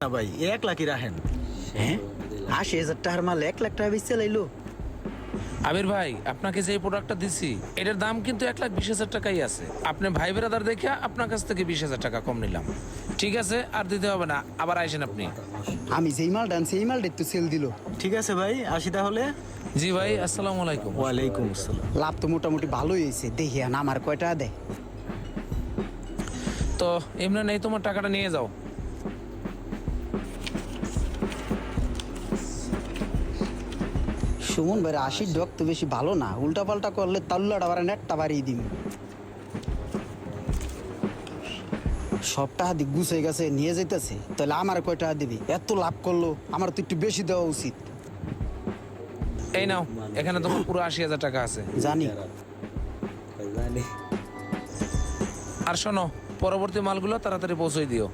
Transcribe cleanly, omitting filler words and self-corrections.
না ভাই 1 লাখই রাখেন। হ্যাঁ 80,000 টাকার মাল 1 লাখ টাকা বেচে লাইলো। আবির ভাই, আপনাকে যে প্রোডাক্টটা দিছি এটার দাম কিন্তু 1,20,000 টাকাই আছে। আপনি ভাই বেরাদার দেখে আপনার কাছ থেকে 20,000 টাকা কম নিলাম। ঠিক আছে, আর দিতে হবে না, আবার আইসেন আপনি। আমি যেই মালটা আনছি এই মালটা তো সেল দিল। ঠিক আছে ভাই, আসি তাহলে। জি ভাই, আসসালামু আলাইকুম। ওয়ালাইকুম আসসালাম। লাভ তো মোটামুটি ভালোই হয়েছে, দেখি আন আমার কয়টা দেয়। তো এমনি নেই, তোমার টাকাটা নিয়ে যাও। সুমন ভাই 80 ডক তো বেশি ভালো না, উল্টা পাল্টা করলে তাল্লাটা আবার নেটটা বাড়িয়ে দিবি। সব টাকা দিক গুছ হয়ে গেছে, নিয়ে যাইতেছে, তাহলে আমার কয় টাকা দিবি? এত লাভ করলো, আমার তো একটু বেশি দেওয়া উচিত। এই নাও, এখানে তোমার পুরো 80,000 টাকা আছে। জানি আর শোনো, পরবর্তী মালগুলো তাড়াতাড়ি পৌঁছে দিও।